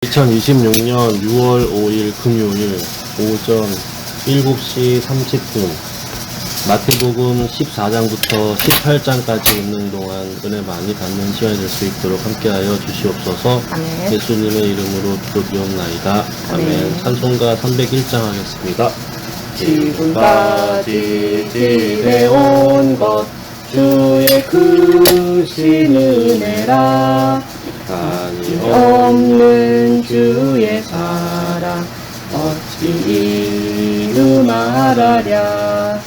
2026년 6월 5일 금요일 오전 7시 30분 마태복음 14장부터 18장까지 읽는 동안 은혜 많이 받는 시간이 될 수 있도록 함께하여 주시옵소서. 아멘. 예수님의 이름으로 기도드리옵나이다. 아멘. 찬송가 301장 하겠습니다. 지금까지 지내온 것 주의 크신 은혜라 한이 없는 주의 사랑 어찌 이루 말하랴.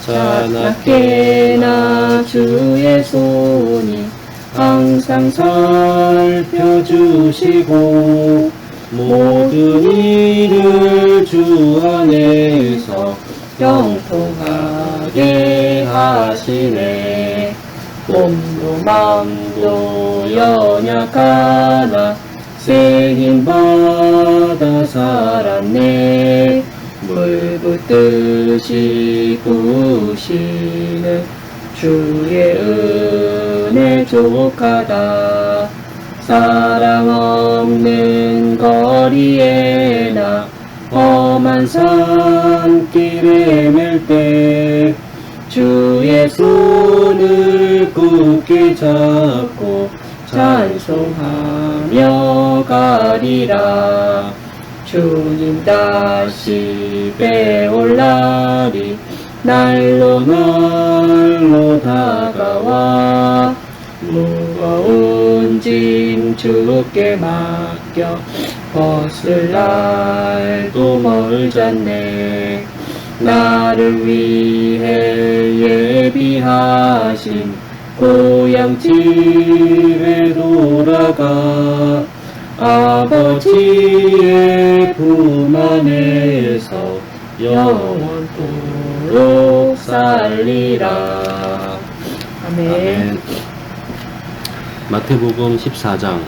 자나깨나 주의 손이 항상 살펴주시고 모든 일을 주 안에서 형통하게 하시네. 몸도 마음도 연약하나 새 힘받아 살았네. 물 붓듯이 부으시는 주의 은혜 족하다. 사랑 없는 거리에나 험한 산길에 맬 때 주의 손을 굳게 잡고 찬송하며 가리라. 주님 다시 배올 날이 날로 날로 다가와 무거운 짐 주께 맡겨 벗을 날도 멀잖네. 나를 위해 예비하신 고향 집에 돌아가 아버지의 품 안에서 영원토록 살리라. 아멘. 마태복음 14장.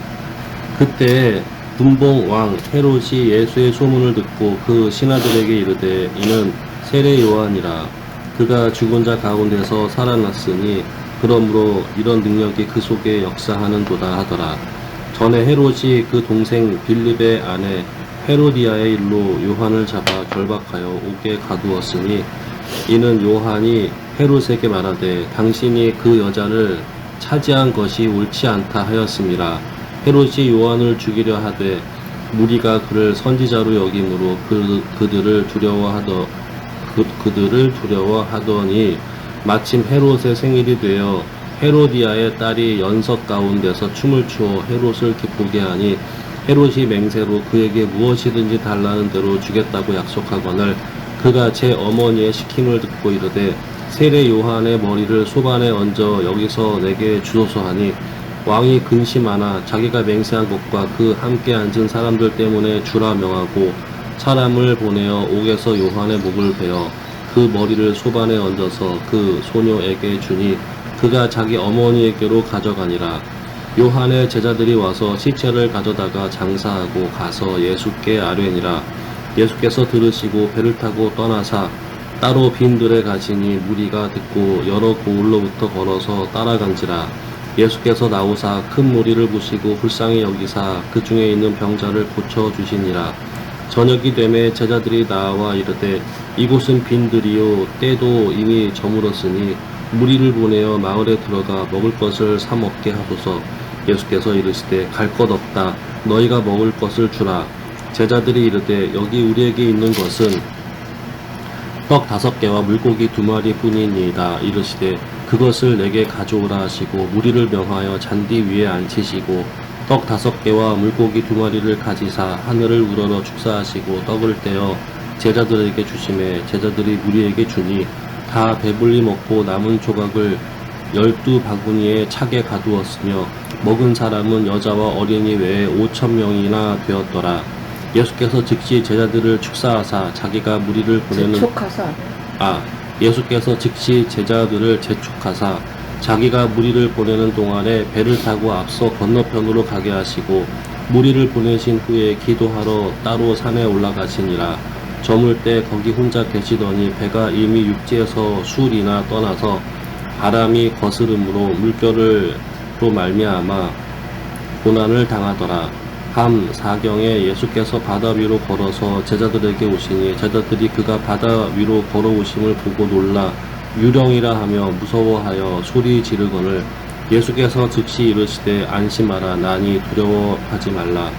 그때 분봉 왕 헤롯이 예수의 소문을 듣고 그 신하들에게 이르되 이는 세례 요한이라. 그가 죽은 자 가운데서 살아났으니 그러므로 이런 능력이 그 속에 역사하는도다 하더라. 전에 헤롯이 그 동생 빌립의 아내 헤로디아의 일로 요한을 잡아 결박하여 옥에 가두었으니 이는 요한이 헤롯에게 말하되 당신이 그 여자를 차지한 것이 옳지 않다 하였음이라. 헤롯이 요한을 죽이려 하되 무리가 그를 선지자로 여김으로 그들을 두려워하더니 마침 헤롯의 생일이 되어 헤로디아의 딸이 연석 가운데서 춤을 추어 헤롯을 기쁘게 하니 헤롯이 맹세로 그에게 무엇이든지 달라는 대로 주겠다고 약속하거늘 그가 제 어머니의 시킴을 듣고 이르되 세례 요한의 머리를 소반에 얹어 여기서 내게 주소서 하니 왕이 근심하나 자기가 맹세한 것과 그 함께 앉은 사람들 때문에 주라 명하고 사람을 보내어 옥에서 요한의 목을 베어 그 머리를 소반에 얹어서 그 소녀에게 주니 그가 자기 어머니에게로 가져가니라. 요한의 제자들이 와서 시체를 가져다가 장사하고 가서 예수께 아뢰니라. 예수께서 들으시고 배를 타고 떠나사 따로 빈들에 가시니 무리가 듣고 여러 고을로부터 걸어서 따라간지라. 예수께서 나오사 큰 무리를 보시고 불쌍히 여기사 그 중에 있는 병자를 고쳐주시니라. 저녁이 되매 제자들이 나와 이르되 이곳은 빈들이요 때도 이미 저물었으니 무리를 보내어 마을에 들어가 먹을 것을 사 먹게 하소서. 예수께서 이르시되 갈 것 없다. 너희가 먹을 것을 주라. 제자들이 이르되 여기 우리에게 있는 것은 떡 5개와 물고기 2마리 뿐이니이다. 이르시되 그것을 내게 가져오라 하시고 무리를 명하여 잔디 위에 앉히시고 떡 5개와 물고기 2마리를 가지사 하늘을 우러러 축사하시고 떡을 떼어 제자들에게 주시매 제자들이 무리에게 주니 다 배불리 먹고 남은 조각을 12바구니에 차게 가두었으며 먹은 사람은 여자와 어린이 외에 5,000명이나 되었더라. 예수께서 즉시 제자들을 축사하사 자기가 무리를 보내는 예수께서 즉시 제자들을 재촉하사 자기가 무리를 보내는 동안에 배를 타고 앞서 건너편으로 가게 하시고 무리를 보내신 후에 기도하러 따로 산에 올라가시니라. 저물 때 거기 혼자 계시더니 배가 이미 육지에서 수리나 떠나서 바람이 거스름으로 물결로 말미암아 고난을 당하더라. 밤 사경에 예수께서 바다 위로 걸어서 제자들에게 오시니 제자들이 그가 바다 위로 걸어오심을 보고 놀라 유령이라 하며 무서워하여 소리 지르거늘 예수께서 즉시 이르시되 안심하라 나니 두려워하지 말라.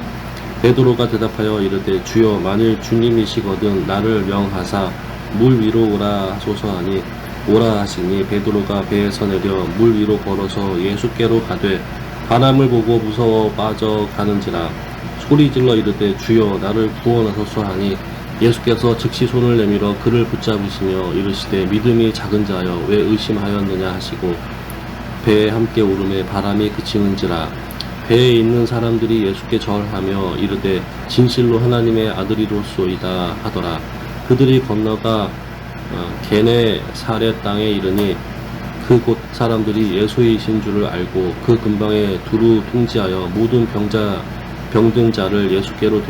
베드로가 대답하여 이르되 주여 만일 주님이시거든 나를 명하사 물 위로 오라 하소서 하니 오라 하시니 베드로가 배에서 내려 물 위로 걸어서 예수께로 가되 바람을 보고 무서워 빠져가는지라 소리질러 이르되 주여 나를 구원하소서 하니 예수께서 즉시 손을 내밀어 그를 붙잡으시며 이르시되 믿음이 작은 자여 왜 의심하였느냐 하시고 배에 함께 오르매 바람이 그치는지라. 배에 있는 사람들이 예수께 절하며 이르되 진실로 하나님의 아들이로소이다 하더라. 그들이 건너가 게네사렛 땅에 이르니 그곳 사람들이 예수이신 줄을 알고 그 근방에 두루 통지하여 모든 병든 자를 예수께로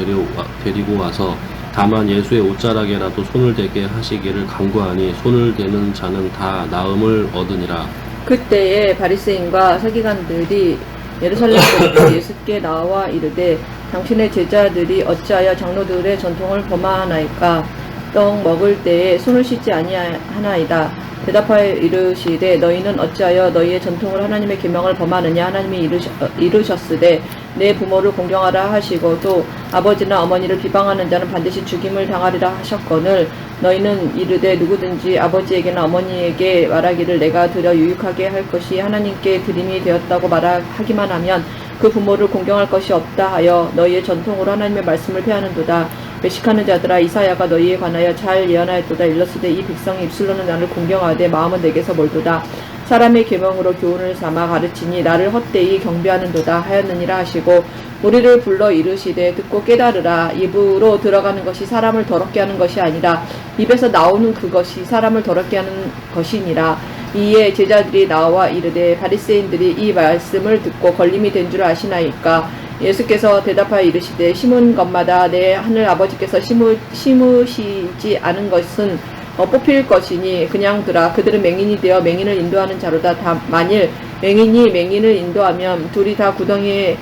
데리고 와서 다만 예수의 옷자락에라도 손을 대게 하시기를 간구하니 손을 대는 자는 다 나음을 얻으니라. 그때에 바리새인과 서기관들이 예루살렘에서 예수께 나와 이르되 당신의 제자들이 어찌하여 장로들의 전통을 범하나이까? 떡 먹을 때에 손을 씻지 아니하나이다. 대답하여 이르시되 너희는 어찌하여 너희의 전통을 하나님의 계명을 범하느냐? 하나님이 이르셨으되 내 부모를 공경하라 하시고 또 아버지나 어머니를 비방하는 자는 반드시 죽임을 당하리라 하셨거늘 너희는 이르되 누구든지 아버지에게나 어머니에게 말하기를 내가 드려 유익하게 할 것이 하나님께 드림이 되었다고 말하기만 하면 그 부모를 공경할 것이 없다 하여 너희의 전통으로 하나님의 말씀을 폐하는도다. 외식하는 자들아 이사야가 너희에 관하여 잘 예언하였도다. 일렀으되 이 백성이 입술로는 나를 공경하되 마음은 내게서 멀도다. 사람의 계명으로 교훈을 삼아 가르치니 나를 헛되이 경배하는도다 하였느니라 하시고 우리를 불러 이르시되 듣고 깨달으라. 입으로 들어가는 것이 사람을 더럽게 하는 것이 아니라 입에서 나오는 그것이 사람을 더럽게 하는 것이니라. 이에 제자들이 나와 이르되 바리새인들이 이 말씀을 듣고 걸림이 된 줄 아시나이까? 예수께서 대답하여 이르시되 심은 것마다 내 하늘 아버지께서 심으시지 않은 것은 뽑힐 것이니 그냥 두라. 그들은 맹인이 되어 맹인을 인도하는 자로다. 만일 맹인이 맹인을 인도하면 둘이 다 구덩이에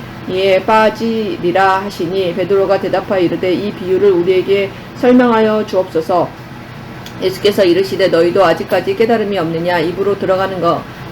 빠지리라 하시니 베드로가 대답하여 이르되 이 비유를 우리에게 설명하여 주옵소서. 예수께서 이르시되 너희도 아직까지 깨달음이 없느냐? 입으로 들어가는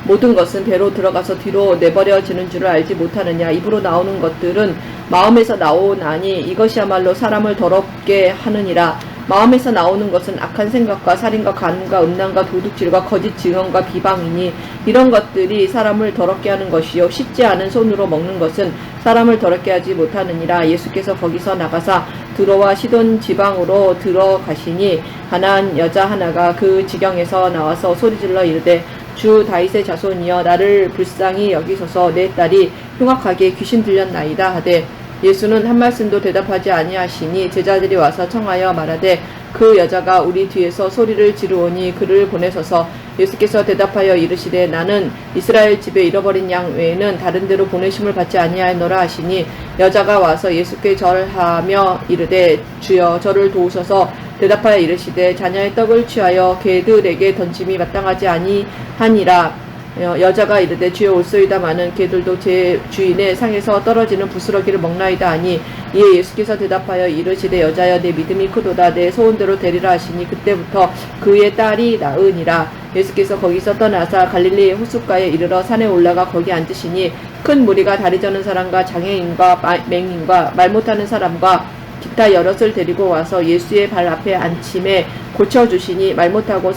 모든 것은 배로 들어가서 뒤로 내버려지는 줄을 알지 못하느냐? 입으로 나오는 것들은 마음에서 나오나니 이것이야말로 사람을 더럽게 하느니라. 마음에서 나오는 것은 악한 생각과 살인과 간음과 음란과 도둑질과 거짓 증언과 비방이니 이런 것들이 사람을 더럽게 하는 것이요 씻지 않은 손으로 먹는 것은 사람을 더럽게 하지 못하느니라. 예수께서 거기서 나가사 드로와 시돈 지방으로 들어가시니 가나안 여자 하나가 그 지경에서 나와서 소리질러 이르되 주 다윗의 자손이여 나를 불쌍히 여기소서. 내 딸이 흉악하게 귀신 들렸나이다 하되 예수는 한 말씀도 대답하지 아니하시니 제자들이 와서 청하여 말하되 그 여자가 우리 뒤에서 소리를 지르오니 그를 보내소서. 예수께서 대답하여 이르시되 나는 이스라엘 집에 잃어버린 양 외에는 다른 데로 보내심을 받지 아니하노라 하시니 여자가 와서 예수께 절하며 이르되 주여 저를 도우소서. 대답하여 이르시되 자녀의 떡을 취하여 개들에게 던짐이 마땅하지 아니하니라. 여자가 이르되 주여 올소이다마는 개들도 제 주인의 상에서 떨어지는 부스러기를 먹나이다 하니 이에 예수께서 대답하여 이르시되 여자여 내 믿음이 크도다. 내 소원대로 되리라 하시니 그때부터 그의 딸이 나으니라. 예수께서 거기서 떠나사 갈릴리 호숫가에 이르러 산에 올라가 거기 앉으시니 큰 무리가 다리 저는 사람과 장애인과 맹인과 말 못하는 사람과 기타 여럿을 데리고 와서 예수의 발 앞에 앉힘에 고쳐주시니 말 못하는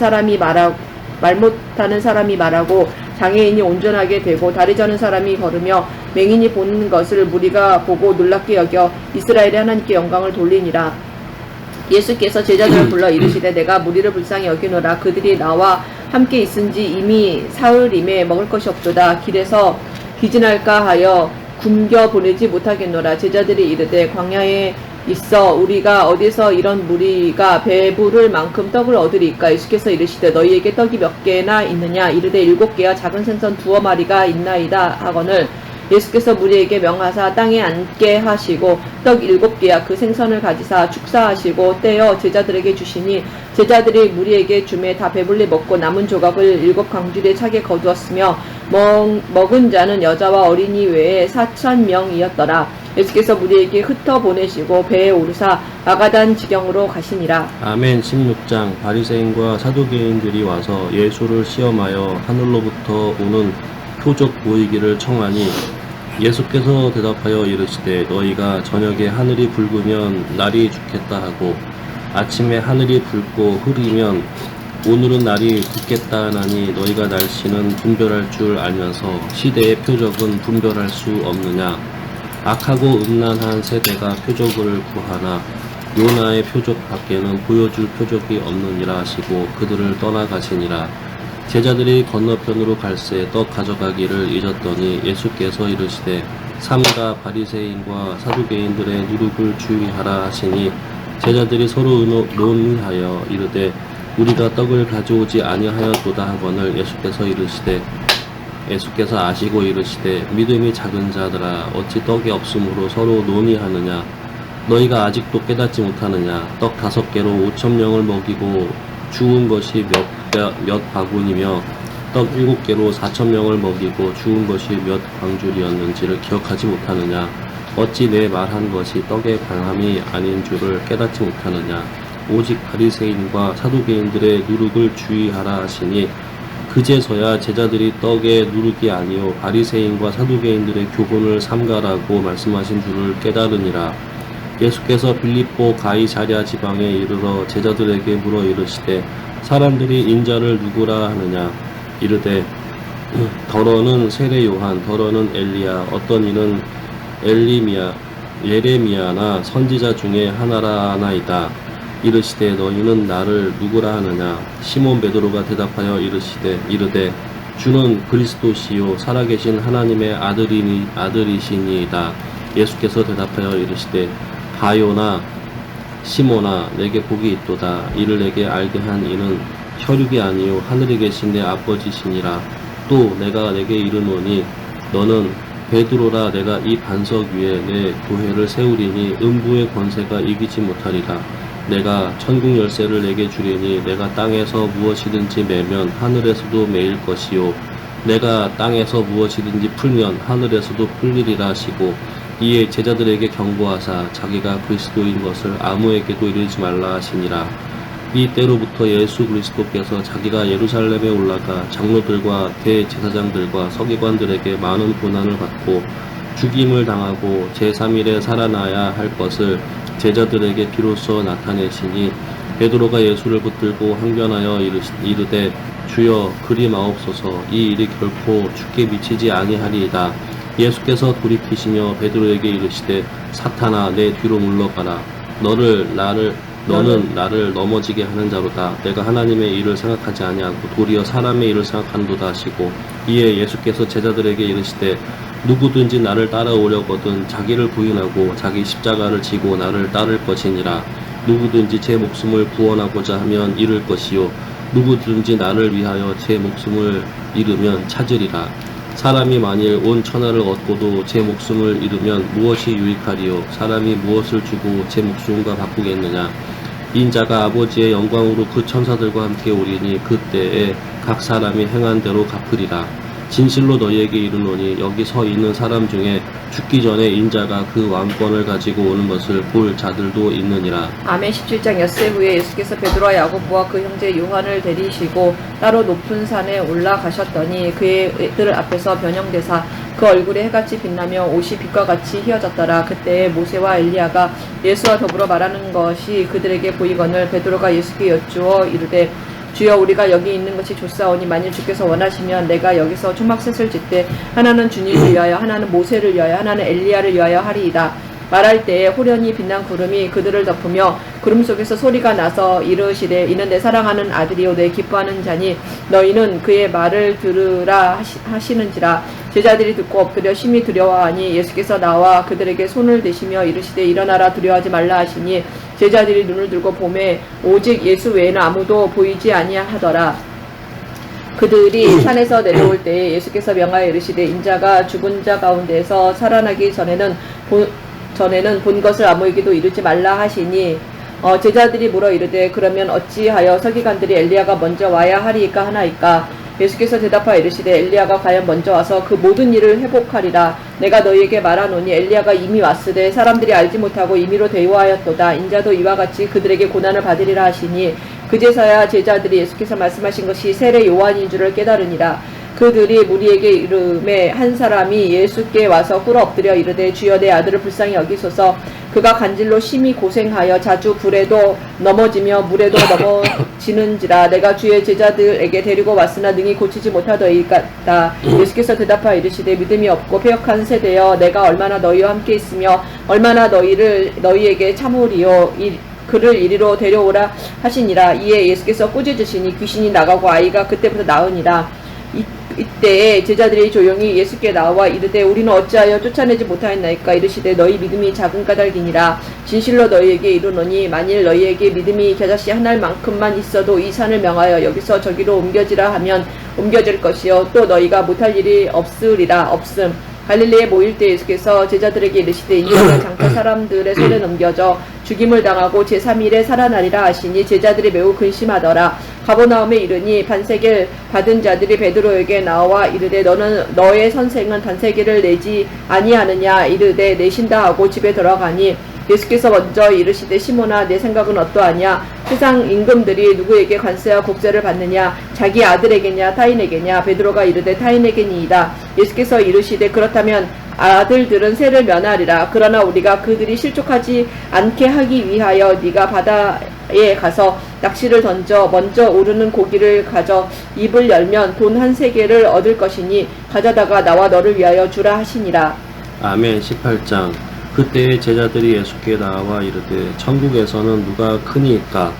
사람이 말하고 장애인이 온전하게 되고 다리 저는 사람이 걸으며 맹인이 보는 것을 무리가 보고 놀랍게 여겨 이스라엘의 하나님께 영광을 돌리니라. 예수께서 제자들을 불러 이르시되 내가 무리를 불쌍히 여기노라. 그들이 나와 함께 있은지 이미 사흘임에 먹을 것이 없도다. 길에서 기진할까 하여 굶겨 보내지 못하겠노라. 제자들이 이르되 광야에 있어 우리가 어디서 이런 무리가 배부를 만큼 떡을 얻으리까? 예수께서 이르시되 너희에게 떡이 몇 개나 있느냐? 이르되 7개와 작은 생선 2마리가 있나이다 하거늘 예수께서 무리에게 명하사 땅에 앉게 하시고 떡 7개와 그 생선을 가지사 축사하시고 떼어 제자들에게 주시니 제자들이 무리에게 주매 다 배불리 먹고 남은 조각을 7광주리에 차게 거두었으며 먹은 자는 여자와 어린이 외에 4,000명이었더라. 예수께서 무리에게 흩어 보내시고 배에 오르사 마가단 지경으로 가시니라. 아멘. 16장. 바리새인과 사두개인들이 와서 예수를 시험하여 하늘로부터 오는 표적 보이기를 청하니 예수께서 대답하여 이르시되 너희가 저녁에 하늘이 붉으면 날이 죽겠다 하고 아침에 하늘이 붉고 흐리면 오늘은 날이 굳겠다 하나니 너희가 날씨는 분별할 줄 알면서 시대의 표적은 분별할 수 없느냐. 악하고 음란한 세대가 표적을 구하나 요나의 표적 밖에는 보여줄 표적이 없느니라 하시고 그들을 떠나가시니라. 제자들이 건너편으로 갈새 떡 가져가기를 잊었더니 예수께서 이르시되 삼가 바리새인과 사두개인들의 누룩을 주의하라 하시니 제자들이 서로 논의하여 이르되 우리가 떡을 가져오지 아니하였도다 하거늘 예수께서 아시고 이르시되 믿음이 작은 자들아 어찌 떡이 없으므로 서로 논의하느냐. 너희가 아직도 깨닫지 못하느냐. 떡 5개로 5,000명을 먹이고 주운 것이 몇 바구니며 떡 7개로 4,000명을 먹이고 주운 것이 몇 광줄이었는지를 기억하지 못하느냐. 어찌 내 말한 것이 떡의 광함이 아닌 줄을 깨닫지 못하느냐. 오직 바리새인과 사두개인들의 누룩을 주의하라 하시니 그제서야 제자들이 떡의 누룩이 아니요 바리새인과 사두개인들의 교훈을 삼가라고 말씀하신 줄을 깨달으니라. 예수께서 빌립보 가이사랴 지방에 이르러 제자들에게 물어 이르시되 사람들이 인자를 누구라 하느냐. 이르되 더러는 세례 요한, 더러는 엘리야, 어떤 이는 예레미야나 선지자 중에 하나라 하나이다. 이르시되 너희는 나를 누구라 하느냐. 시몬 베드로가 대답하여 이르되 주는 그리스도시요 살아계신 하나님의 아들이시니이다. 예수께서 대답하여 이르시되 바요나 시몬아 내게 복이 있도다. 이를 내게 알게 한 이는 혈육이 아니요 하늘에 계신 내 아버지시니라. 또 내가 내게 이르노니 너는 베드로라. 내가 이 반석 위에 내 교회를 세우리니 음부의 권세가 이기지 못하리라. 내가 천국 열쇠를 내게 주리니 내가 땅에서 무엇이든지 매면 하늘에서도 매일 것이요 내가 땅에서 무엇이든지 풀면 하늘에서도 풀리리라 하시고 이에 제자들에게 경고하사 자기가 그리스도인 것을 아무에게도 이르지 말라 하시니라. 이 때로부터 예수 그리스도께서 자기가 예루살렘에 올라가 장로들과 대제사장들과 서기관들에게 많은 고난을 받고 죽임을 당하고 제3일에 살아나야 할 것을 제자들에게 비로소 나타내시니 베드로가 예수를 붙들고 항변하여 이르되 주여 그리 마옵소서. 이 일이 결코 죽게 미치지 아니하리이다. 예수께서 돌이키시며 베드로에게 이르시되 사탄아 내 뒤로 물러가라. 너는 나를 넘어지게 하는 자로다. 내가 하나님의 일을 생각하지 아니하고 도리어 사람의 일을 생각하는도다 하시고 이에 예수께서 제자들에게 이르시되 누구든지 나를 따라오려거든 자기를 부인하고 자기 십자가를 지고 나를 따를 것이니라. 누구든지 제 목숨을 구원하고자 하면 잃을 것이요 누구든지 나를 위하여 제 목숨을 잃으면 찾으리라. 사람이 만일 온 천하를 얻고도 제 목숨을 잃으면 무엇이 유익하리요. 사람이 무엇을 주고 제 목숨과 바꾸겠느냐. 인자가 아버지의 영광으로 그 천사들과 함께 오리니 그때에 각 사람이 행한 대로 갚으리라. 진실로 너희에게 이르노니 여기 서 있는 사람 중에 죽기 전에 인자가 그 왕권을 가지고 오는 것을 볼 자들도 있느니라. 아멘. 17장 엿새 후에 예수께서 베드로와 야고보와 그 형제 요한을 데리시고 따로 높은 산에 올라가셨더니 그들 앞에서 변형되사 그 얼굴에 해같이 빛나며 옷이 빛과 같이 휘어졌더라. 그때에 모세와 엘리야가 예수와 더불어 말하는 것이 그들에게 보이거늘 베드로가 예수께 여쭈어 이르되 주여 우리가 여기 있는 것이 좋사오니 만일 주께서 원하시면 내가 여기서 초막셋을 짓되 하나는 주님을 위하여 하나는 모세를 위하여 하나는 엘리야를 위하여 하리이다. 말할 때에 호련히 빛난 구름이 그들을 덮으며 구름 속에서 소리가 나서 이르시되 이는 내 사랑하는 아들이요 내 기뻐하는 자니 너희는 그의 말을 들으라 하시는지라. 제자들이 듣고 엎드려 심히 두려워하니 예수께서 나와 그들에게 손을 대시며 이르시되 일어나라 두려워하지 말라 하시니 제자들이 눈을 들고 보매 오직 예수 외에는 아무도 보이지 아니하더라. 그들이 산에서 내려올 때에 예수께서 명하여 이르시되 인자가 죽은 자 가운데서 살아나기 전에는 본 것을 아무에게도 이르지 말라 하시니 제자들이 물어 이르되 그러면 어찌하여 서기관들이 엘리야가 먼저 와야 하리이까 하나이까. 예수께서 대답하여 이르시되 엘리야가 과연 먼저 와서 그 모든 일을 회복하리라. 내가 너희에게 말하노니 엘리야가 이미 왔으되 사람들이 알지 못하고 임의로 대우하였도다. 인자도 이와 같이 그들에게 고난을 받으리라 하시니 그제서야 제자들이 예수께서 말씀하신 것이 세례 요한인 줄을 깨달으니라. 그들이 무리에게 이르매 한 사람이 예수께 와서 꿇어 엎드려 이르되 주여 내 아들을 불쌍히 여기소서. 그가 간질로 심히 고생하여 자주 불에도 넘어지며 물에도 넘어지는지라. 내가 주의 제자들에게 데리고 왔으나 능히 고치지 못하더이다. 예수께서 대답하여 이르시되 믿음이 없고 패역한 세대여, 내가 얼마나 너희와 함께 있으며 얼마나 너희에게 참으리요. 그를 이리로 데려오라 하시니라. 이에 예수께서 꾸짖으시니 귀신이 나가고 아이가 그때부터 나으니라. 이때에 제자들이 조용히 예수께 나와 이르되 우리는 어찌하여 쫓아내지 못하였나이까. 이르시되 너희 믿음이 작은 까닭이니라. 진실로 너희에게 이르노니 만일 너희에게 믿음이 겨자씨 한 알만큼만 있어도 이 산을 명하여 여기서 저기로 옮겨지라 하면 옮겨질 것이요 또 너희가 못할 일이 없으리라. 없음. 갈릴리에 모일 때 예수께서 제자들에게 이르시되 인자가 장차 사람들의 손에 넘겨져 죽임을 당하고 제3일에 살아나리라 하시니 제자들이 매우 근심하더라. 가버나움에 이르니 반세겔 받은 자들이 베드로에게 나와 이르되 너의 선생은 반세겔을 내지 아니하느냐. 이르되 내신다 하고 집에 들어가니 예수께서 먼저 이르시되 시몬아 내 생각은 어떠하냐. 세상 임금들이 누구에게 관세와 국세를 받느냐. 자기 아들에게냐 타인에게냐. 베드로가 이르되 타인에게니이다. 예수께서 이르시되 그렇다면 아들들은 세를 면하리라. 그러나 우리가 그들이 실족하지 않게 하기 위하여 네가 바다에 가서 낚시를 던져 먼저 오르는 고기를 가져 입을 열면 돈 한 세겔을 얻을 것이니 가져다가 나와 너를 위하여 주라 하시니라. 아멘. 18장. 그때에 제자들이 예수께 나와 이르되 천국에서는 누가 크니까.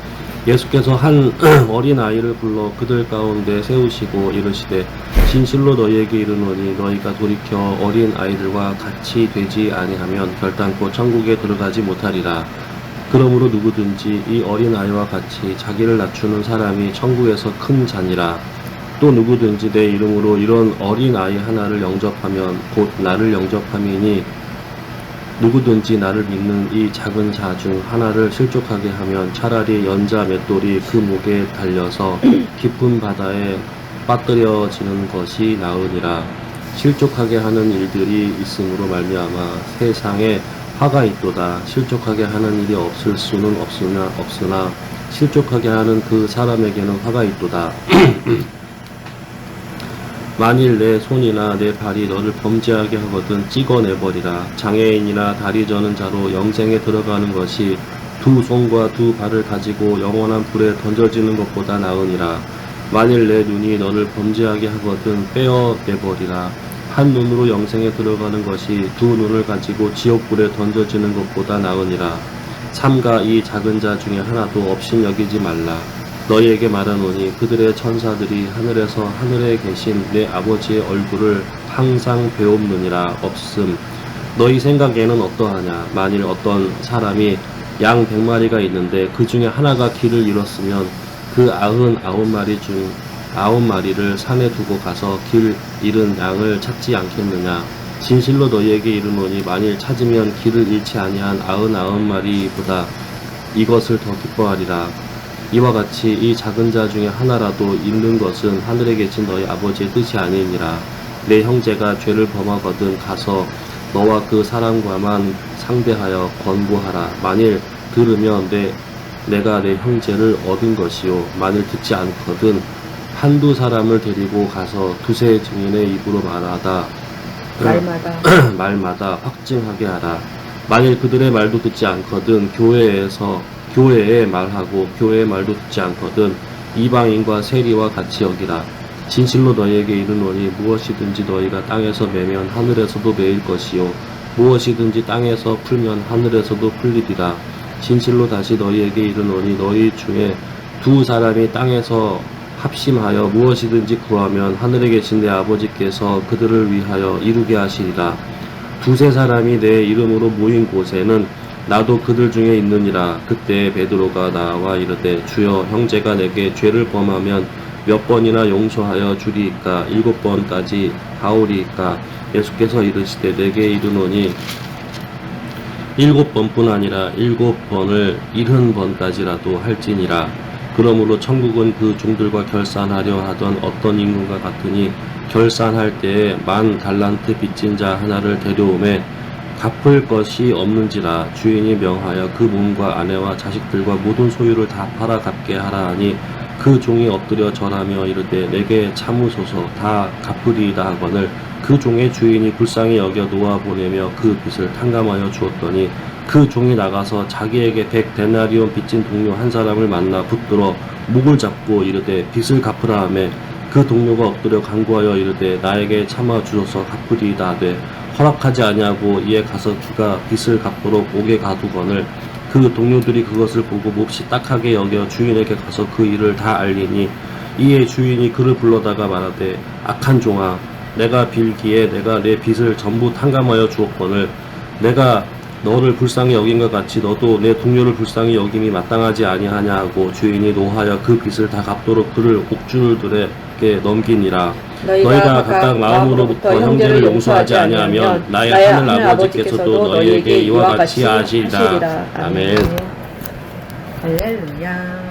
예수께서 한 어린 아이를 불러 그들 가운데 세우시고 이르시되 진실로 너희에게 이르노니 너희가 돌이켜 어린 아이들과 같이 되지 아니하면 결단코 천국에 들어가지 못하리라. 그러므로 누구든지 이 어린 아이와 같이 자기를 낮추는 사람이 천국에서 큰 자니라. 또 누구든지 내 이름으로 이런 어린 아이 하나를 영접하면 곧 나를 영접함이니 누구든지 나를 믿는 이 작은 자 중 하나를 실족하게 하면 차라리 연자 맷돌이 그 목에 달려서 깊은 바다에 빠뜨려지는 것이 나으니라. 실족하게 하는 일들이 있음으로 말미암아 세상에 화가 있도다. 실족하게 하는 일이 없을 수는 없으나 실족하게 하는 그 사람에게는 화가 있도다. 만일 내 손이나 내 발이 너를 범죄하게 하거든 찍어내버리라. 장애인이나 다리 저는 자로 영생에 들어가는 것이 두 손과 두 발을 가지고 영원한 불에 던져지는 것보다 나으니라. 만일 내 눈이 너를 범죄하게 하거든 빼어내버리라. 한 눈으로 영생에 들어가는 것이 두 눈을 가지고 지옥불에 던져지는 것보다 나으니라. 삼가 이 작은 자 중에 하나도 업신여기지 말라. 너희에게 말하노니 그들의 천사들이 하늘에서 하늘에 계신 내 아버지의 얼굴을 항상 배옵느니라. 없음. 너희 생각에는 어떠하냐. 만일 어떤 사람이 양 100마리가 있는데 그 중에 하나가 길을 잃었으면 그 99마리 중 9마리를 산에 두고 가서 길 잃은 양을 찾지 않겠느냐. 진실로 너희에게 이르노니 만일 찾으면 길을 잃지 아니한 99마리보다 이것을 더 기뻐하리라. 이와 같이 이 작은 자 중에 하나라도 잃는 것은 하늘에 계신 너희 아버지의 뜻이 아니니라. 내 형제가 죄를 범하거든 가서 너와 그 사람과만 상대하여 권고하라. 만일 들으면 내가 내 형제를 얻은 것이요. 만일 듣지 않거든 한두 사람을 데리고 가서 두세 증인의 입으로 말마다 확증하게 하라. 만일 그들의 말도 듣지 않거든 교회에 말하고 교회의 말도 듣지 않거든 이방인과 세리와 같이 여기라. 진실로 너희에게 이르노니 무엇이든지 너희가 땅에서 매면 하늘에서도 매일 것이요 무엇이든지 땅에서 풀면 하늘에서도 풀리리라. 진실로 다시 너희에게 이르노니 너희 중에 두 사람이 땅에서 합심하여 무엇이든지 구하면 하늘에 계신 내 아버지께서 그들을 위하여 이루게 하시리라. 두세 사람이 내 이름으로 모인 곳에는 나도 그들 중에 있느니라. 그때 베드로가 나와 이르되 주여 형제가 내게 죄를 범하면 몇 번이나 용서하여 주리이까 7번까지 하오리이까. 예수께서 이르시되 내게 이르노니 7번뿐 아니라 7번을 70번까지라도 할지니라. 그러므로 천국은 그 종들과 결산하려 하던 어떤 임금과 같으니 결산할 때에 10,000달란트 빚진 자 하나를 데려오매 갚을 것이 없는지라 주인이 명하여 그 몸과 아내와 자식들과 모든 소유를 다 팔아 갚게 하라 하니 그 종이 엎드려 절하며 이르되 내게 참으소서 다 갚으리이다 하거늘 그 종의 주인이 불쌍히 여겨 놓아 보내며 그 빚을 탕감하여 주었더니 그 종이 나가서 자기에게 100데나리온 빚진 동료 한 사람을 만나 붙들어 목을 잡고 이르되 빚을 갚으라 하매 그 동료가 엎드려 간구하여 이르되 나에게 참아 주소서 갚으리이다 하되 허락하지 아니하고 이에 가서 그가 빚을 갚도록 옥에 가두거늘 그 동료들이 그것을 보고 몹시 딱하게 여겨 주인에게 가서 그 일을 다 알리니 이에 주인이 그를 불러다가 말하되 악한 종아 내가 빌기에 내가 내 빚을 전부 탕감하여 주었거늘 내가 너를 불쌍히 여긴것 같이 너도 내 동료를 불쌍히 여김이 마땅하지 아니하냐 하고 주인이 노하여 그 빚을 다 갚도록 그를 옥주들에게 넘기니라. 너희가 각각 마음으로부터 형제를 용서하지 아니하면 나의 하늘 아버지께서도 너희에게 이와 같이 하시리라. 아멘. 할렐루야.